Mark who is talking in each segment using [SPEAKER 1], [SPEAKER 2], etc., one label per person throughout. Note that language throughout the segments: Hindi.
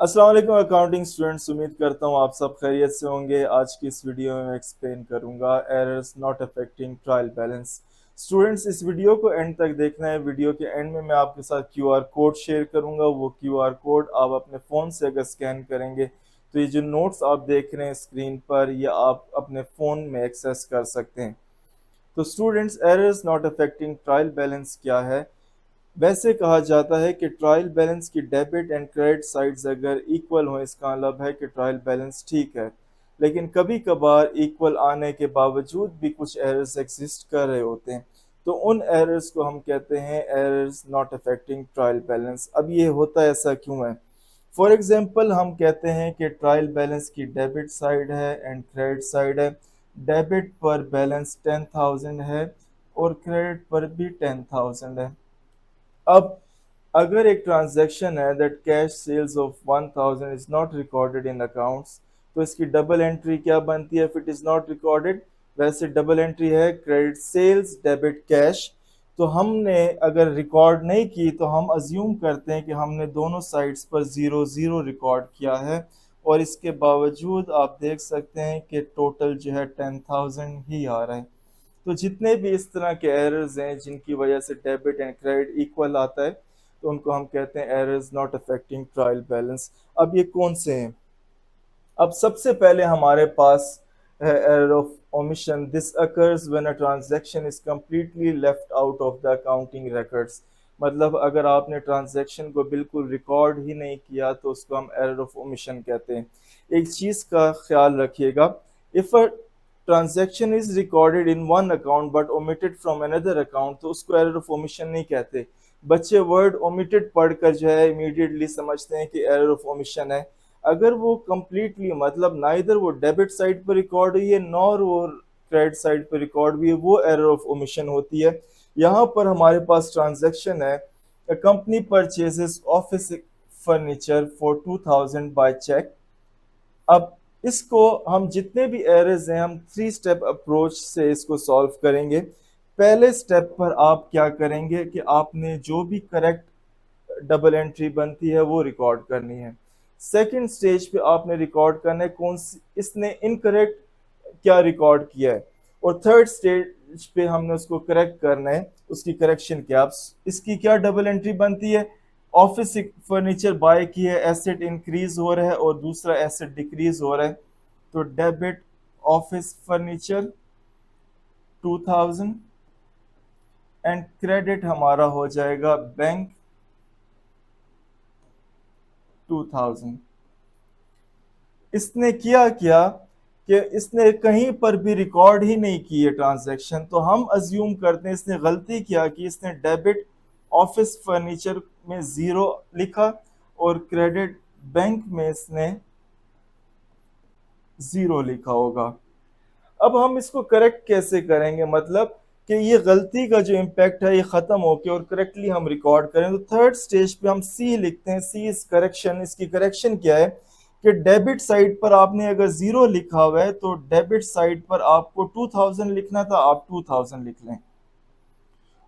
[SPEAKER 1] अस्सलाम वालेकुम अकाउंटिंग स्टूडेंट्स, उम्मीद करता हूँ आप सब खैरियत से होंगे। आज की इस वीडियो में मैं एक्सप्लेन करूंगा errors not affecting trial balance. Students, इस वीडियो को एंड तक देखना है। वीडियो के एंड में मैं आपके साथ क्यूआर कोड शेयर करूंगा। वो क्यूआर कोड आप अपने फ़ोन से अगर स्कैन करेंगे तो ये जो नोट्स आप देख रहे हैं स्क्रीन पर, ये आप अपने फ़ोन में एक्सेस कर सकते हैं। तो students, errors not affecting trial balance क्या है? वैसे कहा जाता है कि ट्रायल बैलेंस की डेबिट एंड क्रेडिट साइड्स अगर इक्वल हो, इसका मतलब है कि ट्रायल बैलेंस ठीक है। लेकिन कभी कभार इक्वल आने के बावजूद भी कुछ एरर्स एग्जिस्ट कर रहे होते हैं, तो उन एरर्स को हम कहते हैं errors not affecting trial balance. अब ये होता ऐसा क्यों है? फॉर एग्जांपल, हम कहते हैं कि ट्रायल बैलेंस की डेबिट साइड है एंड क्रेडिट साइड है। डेबिट पर बैलेंस 10,000 है और क्रेडिट पर भी 10,000 है। अब अगर एक ट्रांजैक्शन है that cash sales of 1000 is not recorded in accounts, तो इसकी डबल एंट्री क्या बनती है? If it is not recorded, वैसे डबल एंट्री है क्रेडिट सेल्स डेबिट कैश। तो हमने अगर रिकॉर्ड नहीं की तो हम अज्यूम करते हैं कि हमने दोनों साइड्स पर ज़ीरो ज़ीरो रिकॉर्ड किया है, और इसके बावजूद आप देख सकते हैं कि टोटल जो है 10,000 ही आ रहा है। तो जितने भी इस तरह के एरर्स हैं जिनकी वजह से डेबिट एंड क्रेडिट इक्वल आता है, तो उनको हम कहते हैं errors not affecting trial balance. अब ये कौन से हैं? अब सबसे पहले हमारे पास है error of omission. This occurs when a transaction is completely left out of the accounting records. मतलब अगर आपने ट्रांजैक्शन को बिल्कुल रिकॉर्ड ही नहीं किया तो उसको हम एरर ऑफ ओमिशन कहते हैं। एक चीज़ का ख्याल रखिएगा, if a transaction is recorded in one account but omitted from another account, तो उसको एरर ऑफ ओमिशन नहीं कहते। बच्चे वर्ड ओमिटेड पढ़कर जो है इमीडिएटली समझते हैं कि एरर ऑफ ओमिशन है। अगर वो कंप्लीटली मतलब नाइदर वो डेबिट साइड पर रिकॉर्ड हुई है नॉर वो क्रेडिट साइड पर रिकॉर्ड हुई है, वो एरर ऑफ ओमिशन होती है। यहाँ पर हमारे पास ट्रांजैक्शन है, company purchases office furniture for 2000 by cheque. अब इसको हम जितने भी एरर्स हैं हम थ्री स्टेप अप्रोच से इसको सॉल्व करेंगे। पहले स्टेप पर आप क्या करेंगे कि आपने जो भी करेक्ट डबल एंट्री बनती है वो रिकॉर्ड करनी है। सेकंड स्टेज पे आपने रिकॉर्ड करना है कौन सी इसने इनकरेक्ट क्या रिकॉर्ड किया है, और थर्ड स्टेज पे हमने उसको करेक्ट करना है, उसकी करेक्शन क्या। अब इसकी क्या डबल एंट्री बनती है? ऑफिस फर्नीचर बाय की है, एसेट इंक्रीज हो रहा है और दूसरा एसेट डिक्रीज हो रहा है, तो debit office furniture 2000 and credit हमारा हो जाएगा बैंक 2000। इसने किया क्या कि इसने कहीं पर भी रिकॉर्ड ही नहीं की है ट्रांजैक्शन, तो हम अज्यूम करते हैं इसने गलती किया कि इसने डेबिट ऑफिस फर्नीचर में ज़ीरो लिखा और क्रेडिट बैंक में इसने ज़ीरो लिखा होगा। अब हम इसको करेक्ट कैसे करेंगे? मतलब कि ये गलती का जो इम्पैक्ट है ये ख़त्म होके और करेक्टली हम रिकॉर्ड करें, तो थर्ड स्टेज पे हम सी लिखते हैं। सी इज करेक्शन। इसकी करेक्शन क्या है कि डेबिट साइड पर आपने अगर ज़ीरो लिखा हुआ है तो डेबिट साइड पर आपको 2000 लिखना था, आप 2000 लिख लें।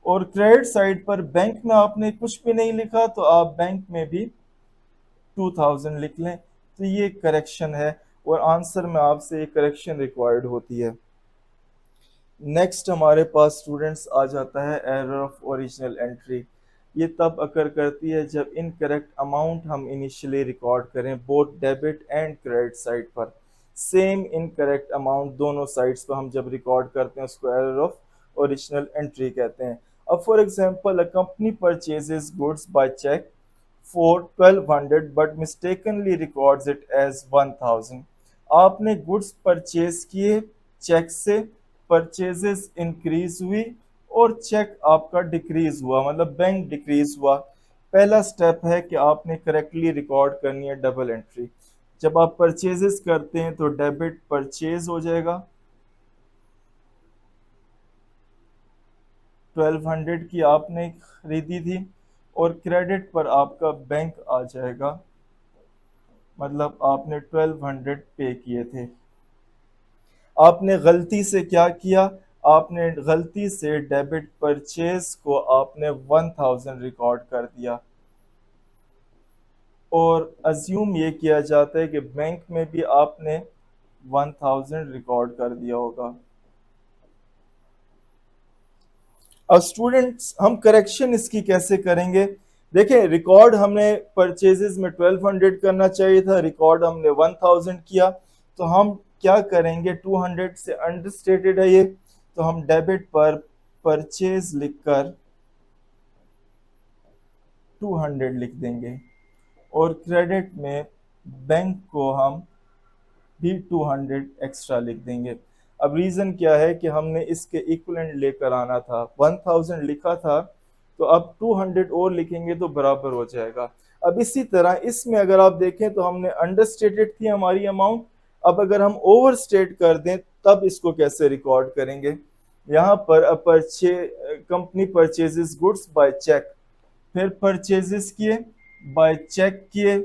[SPEAKER 1] और क्रेडिट साइड पर बैंक में आपने कुछ भी नहीं लिखा तो आप बैंक में भी 2000 लिख लें। तो ये करेक्शन है, और आंसर में आपसे ये करेक्शन रिक्वायर्ड होती है। नेक्स्ट हमारे पास स्टूडेंट्स आ जाता है एरर ऑफ ओरिजिनल एंट्री। ये तब अकर करती है जब इनकरेक्ट अमाउंट हम इनिशियली रिकॉर्ड करें both debit and credit side पर। सेम इनकरेक्ट अमाउंट दोनों साइड्स पर हम जब रिकॉर्ड करते हैं उसको एरर ऑफ ओरिजिनल एंट्री कहते हैं। अब for example, a company purchases goods by cheque for 1200 but mistakenly records it as 1000। आपने गुड्स परचेज किए चेक से, परचेजेस इंक्रीज हुई और चेक आपका डिक्रीज हुआ, मतलब बैंक डिक्रीज हुआ। पहला स्टेप है कि आपने करेक्टली रिकॉर्ड करनी है डबल एंट्री। जब आप परचेजेस करते हैं तो डेबिट परचेज हो जाएगा 1200 की आपने खरीदी थी, और क्रेडिट पर आपका बैंक आ जाएगा, मतलब आपने 1200 पे किए थे। आपने गलती से क्या किया? आपने गलती से डेबिट परचेज को आपने 1000 रिकॉर्ड कर दिया, और अज्यूम ये किया जाता है कि बैंक में भी आपने 1000 रिकॉर्ड कर दिया होगा। अब स्टूडेंट्स हम करेक्शन इसकी कैसे करेंगे? देखें, रिकॉर्ड हमने परचेजेस में 1200 करना चाहिए था, रिकॉर्ड हमने 1000 किया, तो हम क्या करेंगे? 200 से अंडरस्टेटेड है ये, तो हम डेबिट पर परचेज लिखकर 200 लिख देंगे और क्रेडिट में बैंक को हम भी 200 एक्स्ट्रा लिख देंगे। अब रीज़न क्या है कि हमने इसके इक्वलेंट लेकर आना था, 1000 लिखा था तो अब 200 और लिखेंगे तो बराबर हो जाएगा। अब इसी तरह इसमें अगर आप देखें तो हमने अंडरस्टेटेड थी हमारी अमाउंट, अब अगर हम ओवर स्टेट कर दें तब इसको कैसे रिकॉर्ड करेंगे? यहाँ पर company purchases goods by cheque, फिर परचेजेस किए, बाय चेक किए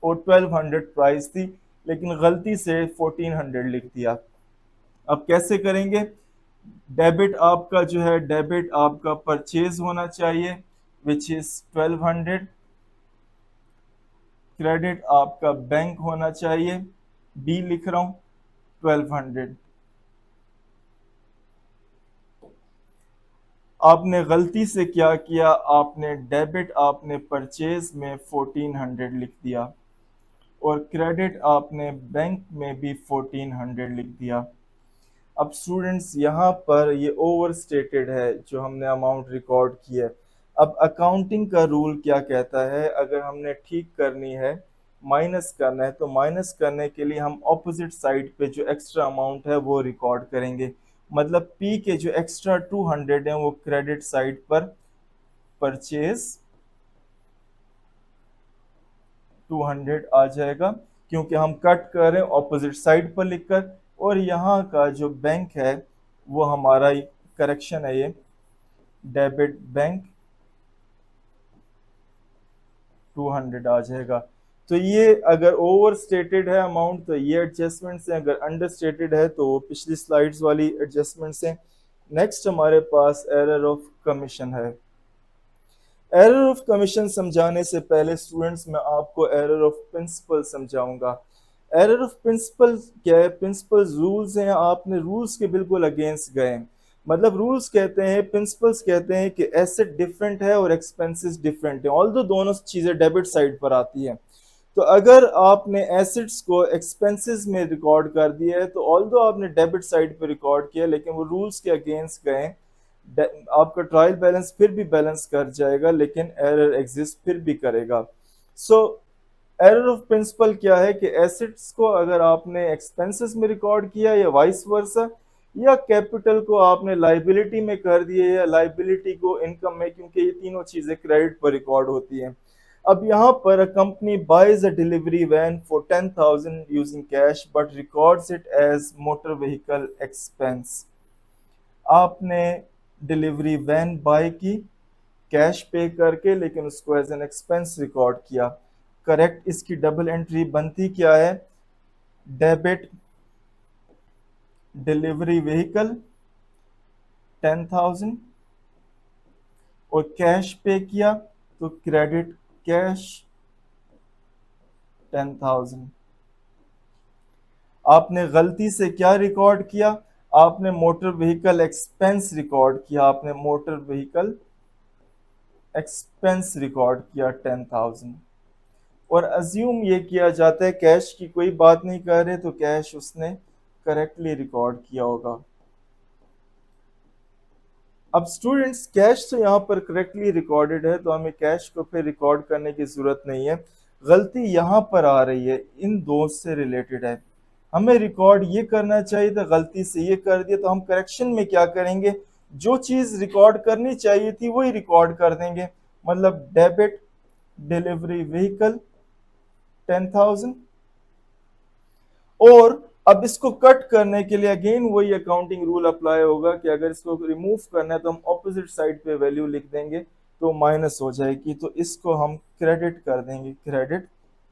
[SPEAKER 1] और 1200 प्राइस थी, लेकिन गलती से 1400 लिख दिया। अब कैसे करेंगे? डेबिट आपका जो है, डेबिट आपका परचेज होना चाहिए विच इज 1200, क्रेडिट आपका बैंक होना चाहिए, बी लिख रहा हूं 1200। आपने गलती से क्या किया? आपने डेबिट आपने परचेज में 1400 लिख दिया और क्रेडिट आपने बैंक में भी 1400 लिख दिया। अब स्टूडेंट्स यहाँ पर ये ओवर स्टेटेड है जो हमने अमाउंट रिकॉर्ड की है। अब अकाउंटिंग का रूल क्या कहता है? अगर हमने ठीक करनी है, माइनस करना है, तो माइनस करने के लिए हम ऑपोजिट साइड पे जो एक्स्ट्रा अमाउंट है वो रिकॉर्ड करेंगे। मतलब पी के जो एक्स्ट्रा 200 हैं वो क्रेडिट साइड पर परचेज 200 आ जाएगा, क्योंकि हम कट कर रहे हैं ऑपोजिट साइड पर लिखकर। और यहाँ का जो बैंक है वो हमारा करेक्शन है, ये डेबिट बैंक 200 आ जाएगा। तो ये अगर ओवर स्टेटेड है अमाउंट तो ये एडजस्टमेंट्स हैं, अगर अंडर स्टेटेड है तो पिछली स्लाइड्स वाली एडजस्टमेंट्स हैं। नेक्स्ट हमारे पास एरर ऑफ कमीशन है। एरर ऑफ कमीशन समझाने से पहले स्टूडेंट्स मैं आपको एरर ऑफ प्रिंसिपल समझाऊंगा। एरर ऑफ प्रिंसिपल क्या है? प्रिंसिपल रूल्स हैं, आपने रूल्स के बिल्कुल अगेंस्ट गए। मतलब रूल्स कहते हैं, प्रिंसिपल्स कहते हैं कि एसेट डिफरेंट है और एक्सपेंसेस डिफरेंट है, ऑल्दो दोनों चीज़ें डेबिट साइड पर आती हैं। तो अगर आपने एसेट्स को एक्सपेंसेस में रिकॉर्ड कर दिया है तो ऑल्दो आपने डेबिट साइड पर रिकॉर्ड किया, लेकिन वो रूल्स के अगेंस्ट गए, आपका ट्रायल बैलेंस फिर भी बैलेंस कर जाएगा, लेकिन एरर एग्जिस्ट फिर भी करेगा। सो एरर ऑफ प्रिंसिपल क्या है कि एसेट्स को अगर आपने एक्सपेंसेस में रिकॉर्ड किया या वाइस वर्सा, या कैपिटल को आपने लाइबिलिटी में कर दिया या लाइबिलिटी को इनकम में, क्योंकि ये तीनों चीजें क्रेडिट पर रिकॉर्ड होती हैं। अब यहाँ पर company buys a delivery van for 10,000 using cash but records it as motor vehicle expense. आपने डिलीवरी वैन बाय की कैश पे करके, लेकिन उसको एज एन एक्सपेंस रिकॉर्ड किया। करेक्ट इसकी डबल एंट्री बनती क्या है? डेबिट डिलीवरी व्हीकल 10,000 और कैश पे किया तो क्रेडिट कैश 10,000। आपने गलती से क्या रिकॉर्ड किया? आपने मोटर व्हीकल एक्सपेंस रिकॉर्ड किया, आपने मोटर व्हीकल एक्सपेंस रिकॉर्ड किया 10,000। और अज्यूम ये किया जाता है कैश की कोई बात नहीं कर रहे तो कैश उसने करेक्टली रिकॉर्ड किया होगा। अब स्टूडेंट्स कैश तो यहाँ पर करेक्टली रिकॉर्डेड है तो हमें कैश को फिर रिकॉर्ड करने की जरूरत नहीं है। गलती यहाँ पर आ रही है, इन दो से रिलेटेड है। हमें रिकॉर्ड ये करना चाहिए था, गलती से ये कर दिया, तो हम करेक्शन में क्या करेंगे? जो चीज रिकॉर्ड करनी चाहिए थी वही रिकॉर्ड कर देंगे। मतलब डेबिट डिलीवरी व्हीकल 10,000। और अब इसको कट करने के लिए अगेन वही अकाउंटिंग रूल अप्लाई होगा कि अगर इसको रिमूव करना है तो हम ऑपोजिट साइड पे वैल्यू लिख देंगे तो माइनस हो जाएगी, तो इसको हम क्रेडिट कर देंगे, क्रेडिट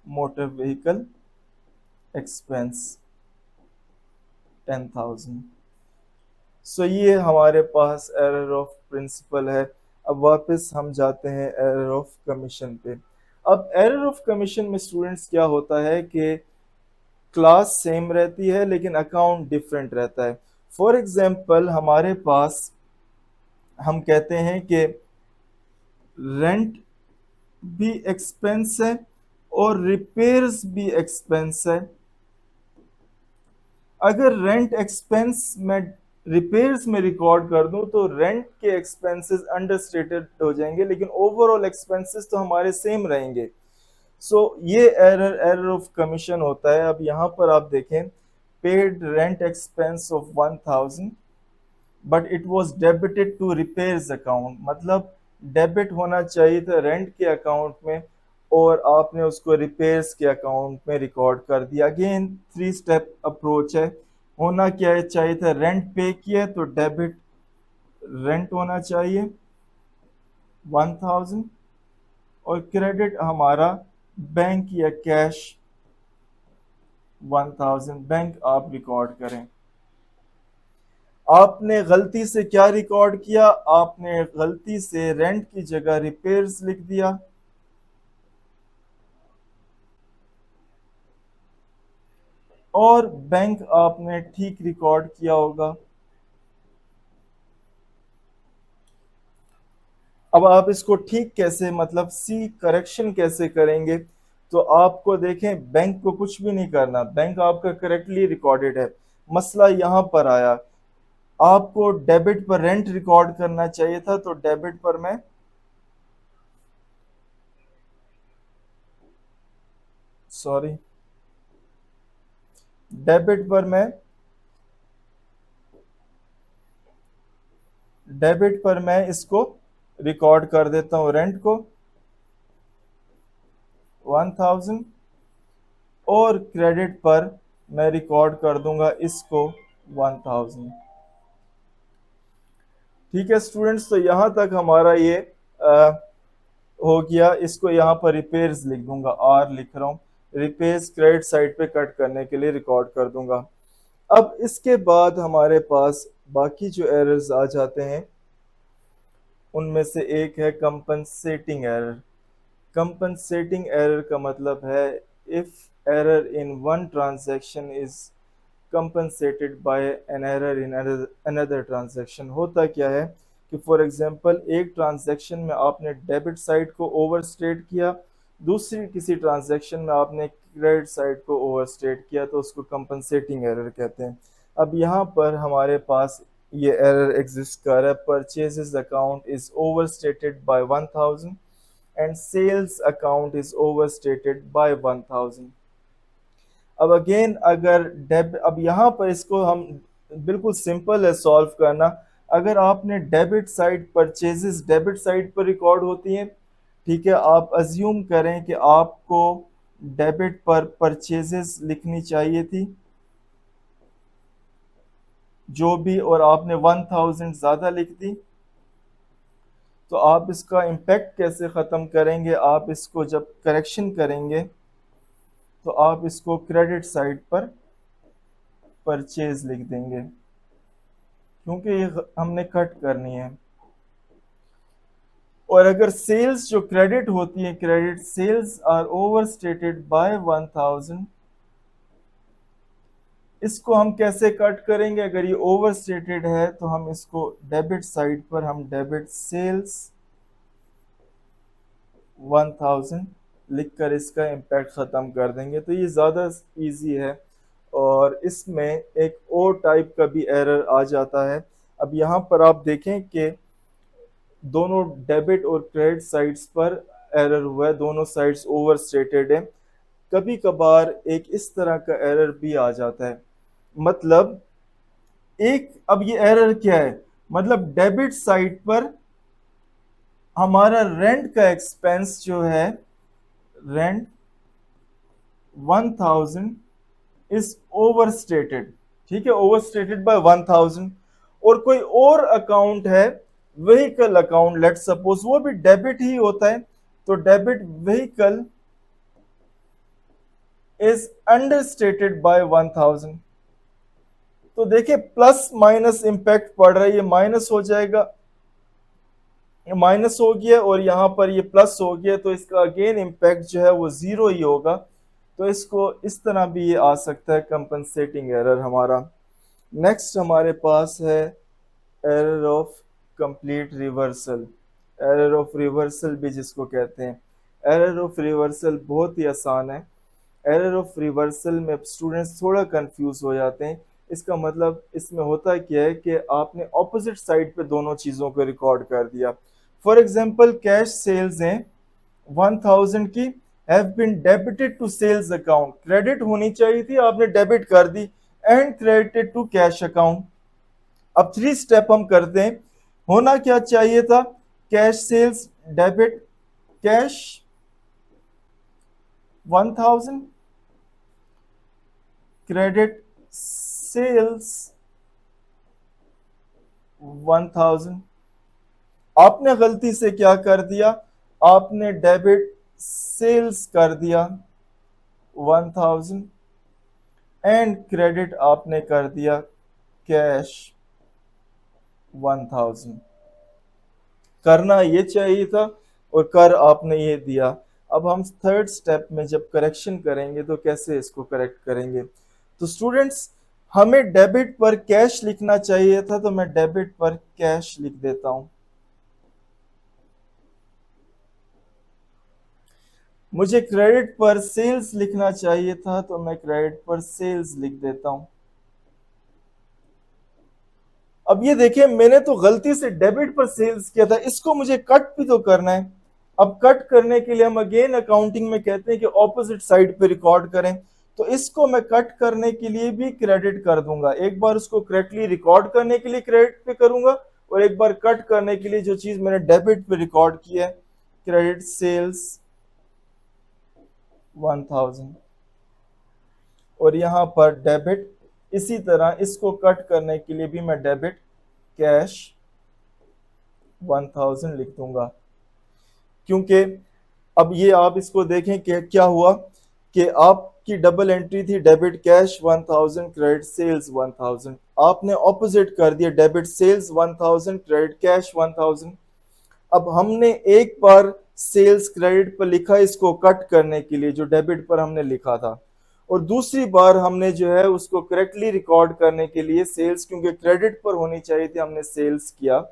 [SPEAKER 1] मोटर व्हीकल एक्सपेंस 10,000। सो ये हमारे पास एरर ऑफ प्रिंसिपल है। अब वापस हम जाते हैं एरर ऑफ कमीशन पे। अब एरर ऑफ कमीशन में स्टूडेंट्स क्या होता है कि क्लास सेम रहती है लेकिन अकाउंट डिफरेंट रहता है। फॉर एग्जांपल हमारे पास हम कहते हैं कि रेंट भी एक्सपेंस है और रिपेयर्स भी एक्सपेंस है। अगर रेंट एक्सपेंस में रिपेयर्स में रिकॉर्ड कर दूं तो रेंट के एक्सपेंसेस अंडरस्टेटेड हो जाएंगे लेकिन ओवरऑल एक्सपेंसेस तो हमारे सेम रहेंगे। सो ये एरर ऑफ कमीशन होता है। अब यहाँ पर आप देखें, paid rent expense of 1000 but it was debited to repairs account, मतलब डेबिट होना चाहिए था रेंट के अकाउंट में और आपने उसको रिपेयर्स के अकाउंट में रिकॉर्ड कर दिया। अगेन 3 स्टेप अप्रोच है। होना क्या चाहिए था, रेंट पे किया तो डेबिट रेंट होना चाहिए 1000 और क्रेडिट हमारा बैंक या कैश 1000 बैंक आप रिकॉर्ड करें। आपने गलती से क्या रिकॉर्ड किया, आपने गलती से रेंट की जगह रिपेयर्स लिख दिया। और बैंक आपने ठीक रिकॉर्ड किया होगा। अब आप इसको ठीक कैसे, मतलब सी करेक्शन कैसे करेंगे, तो आपको देखें बैंक को कुछ भी नहीं करना, बैंक आपका करेक्टली रिकॉर्डेड है। मसला यहां पर आया, आपको डेबिट पर रेंट रिकॉर्ड करना चाहिए था तो डेबिट पर मैं सॉरी डेबिट पर मैं डेबिट पर मैं इसको रिकॉर्ड कर देता हूं रेंट को 1000 और क्रेडिट पर मैं रिकॉर्ड कर दूंगा इसको 1000। ठीक है स्टूडेंट्स, तो यहां तक हमारा ये हो गया। इसको यहाँ पर रिपेयर्स लिख दूंगा, आर लिख रहा हूँ, रिपेयर्स क्रेडिट साइड पे कट करने के लिए रिकॉर्ड कर दूंगा। अब इसके बाद हमारे पास बाकी जो एरर्स आ जाते हैं उनमें से एक है कंपनसेटिंग एरर। कंपनसेटिंग एरर का मतलब है if error in one transaction is compensated by an error in another transaction. होता क्या है कि फॉर एग्जांपल एक ट्रांजैक्शन में आपने डेबिट साइड को ओवरस्टेट किया, दूसरी किसी ट्रांजैक्शन में आपने क्रेडिट साइड को ओवरस्टेट किया तो उसको कंपनसेटिंग एरर कहते हैं। अब यहाँ पर हमारे पास ये एरर एग्जिस्ट कर रहा है, purchases account is overstated by 1000 and sales account is overstated by 1000। अब अगेन अगर अब यहाँ पर इसको हम बिल्कुल सिंपल है सॉल्व करना। अगर आपने debit side purchases debit side पर रिकॉर्ड होती हैं, ठीक है, आप अज्यूम करें कि आपको डेबिट पर परचेजेस लिखनी चाहिए थी जो भी, और आपने 1000 ज़्यादा लिख दी, तो आप इसका इम्पेक्ट कैसे ख़त्म करेंगे, आप इसको जब करेक्शन करेंगे तो आप इसको क्रेडिट साइड पर परचेज लिख देंगे क्योंकि ये हमने कट करनी है। और अगर सेल्स जो क्रेडिट होती है, credit sales are overstated by 1000, इसको हम कैसे कट करेंगे, अगर ये ओवरस्टेटेड है तो हम इसको डेबिट साइड पर हम डेबिट सेल्स 1000 लिखकर इसका इम्पैक्ट ख़त्म कर देंगे। तो ये ज़्यादा इजी है। और इसमें एक और टाइप का भी एरर आ जाता है। अब यहाँ पर आप देखें कि दोनों डेबिट और क्रेडिट साइड्स पर एरर हुआ है, दोनों साइड्स ओवरस्टेटेड है। कभी कभार एक इस तरह का एरर भी आ जाता है, मतलब अब ये एरर क्या है, मतलब डेबिट साइड पर हमारा रेंट का एक्सपेंस जो है रेंट 1000 इज ओवरस्टेटेड, ठीक है, ओवरस्टेटेड बाय 1000। और कोई और अकाउंट है व्हीकल अकाउंट, लेट सपोज वो भी डेबिट ही होता है, तो debit vehicle is understated by 1000। तो देखिए प्लस माइनस इंपैक्ट पड़ रहा है, ये माइनस हो जाएगा माइनस हो गया और यहाँ पर ये प्लस हो गया, तो इसका अगेन इम्पैक्ट जो है वो ज़ीरो ही होगा। तो इसको इस तरह भी ये आ सकता है कंपनसेटिंग एरर हमारा। नेक्स्ट हमारे पास है error of complete reversal. Error of reversal भी जिसको कहते हैं। एरर ऑफ रिवर्सल बहुत ही आसान है। एरर ऑफ रिवर्सल में स्टूडेंट्स थोड़ा कंफ्यूज हो जाते हैं। इसका मतलब इसमें होता क्या है कि आपने ऑपोजिट साइड पे दोनों चीज़ों को रिकॉर्ड कर दिया। फॉर एग्जांपल कैश सेल्स हैं 1000 की, have been debited to sales account, credit होनी चाहिए थी, आपने डेबिट कर दी, and credited to cash account. अब 3 स्टेप हम करते हैं। होना क्या चाहिए था, cash sales debit cash 1000, credit sales 1000। आपने गलती से क्या कर दिया, आपने डेबिट सेल्स कर दिया 1000 एंड क्रेडिट आपने कर दिया कैश 1000। करना ये चाहिए था और कर आपने ये दिया। अब हम थर्ड स्टेप में जब करेक्शन करेंगे तो कैसे इसको करेक्ट करेंगे। तो स्टूडेंट्स हमें डेबिट पर कैश लिखना चाहिए था, तो मैं डेबिट पर कैश लिख देता हूं। मुझे क्रेडिट पर सेल्स लिखना चाहिए था, तो मैं क्रेडिट पर सेल्स लिख देता हूं। अब ये देखिए मैंने तो गलती से डेबिट पर सेल्स किया था, इसको मुझे कट भी तो करना है। अब कट करने के लिए हम अगेन अकाउंटिंग में कहते हैं कि ऑपोजिट साइड पे रिकॉर्ड करें। तो इसको मैं कट करने के लिए भी क्रेडिट कर दूंगा। एक बार उसको करेक्टली रिकॉर्ड करने के लिए क्रेडिट पे करूंगा और एक बार कट करने के लिए जो चीज मैंने डेबिट पे रिकॉर्ड किया है, क्रेडिट सेल्स 1000 और यहां पर डेबिट। इसी तरह इसको कट करने के लिए भी मैं डेबिट कैश 1000 लिख दूंगा। क्योंकि अब ये आप इसको देखें कि क्या हुआ कि आपकी डबल एंट्री थी डेबिट कैश 1000 क्रेडिट सेल्स 1000, आपने ऑपोजिट कर दिया डेबिट सेल्स 1000 क्रेडिट कैश 1000। अब हमने एक बार सेल्स क्रेडिट पर लिखा इसको कट करने के लिए जो डेबिट पर हमने लिखा था, और दूसरी बार हमने जो है उसको करेक्टली रिकॉर्ड करने के लिए सेल्स, क्योंकि क्रेडिट पर होनी चाहिए थी, हमने सेल्स किया।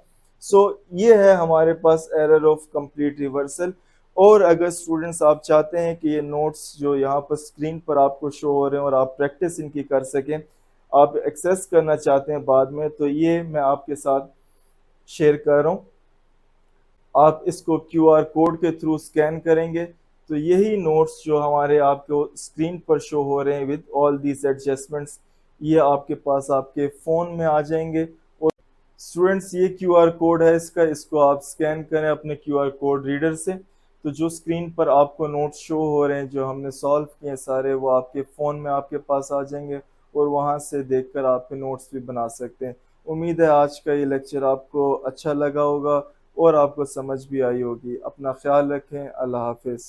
[SPEAKER 1] सो ये है हमारे पास एरर ऑफ कंप्लीट रिवर्सल। और अगर स्टूडेंट्स आप चाहते हैं कि ये नोट्स जो यहाँ पर स्क्रीन पर आपको शो हो रहे हैं और आप प्रैक्टिस इनकी कर सकें, आप एक्सेस करना चाहते हैं बाद में, तो ये मैं आपके साथ शेयर कर रहा हूँ। आप इसको QR कोड के थ्रू स्कैन करेंगे तो यही नोट्स जो हमारे आपको स्क्रीन पर शो हो रहे हैं विद ऑल दीज एडजस्टमेंट्स, ये आपके पास आपके फ़ोन में आ जाएंगे। और स्टूडेंट्स ये QR कोड है इसका, इसको आप स्कैन करें अपने QR कोड रीडर से, तो जो स्क्रीन पर आपको नोट्स शो हो रहे हैं जो हमने सॉल्व किए सारे, वो आपके फ़ोन में आपके पास आ जाएंगे और वहाँ से देखकर आपके नोट्स भी बना सकते हैं। उम्मीद है आज का ये लेक्चर आपको अच्छा लगा होगा और आपको समझ भी आई होगी। अपना ख्याल रखें। अल्लाह हाफिज़।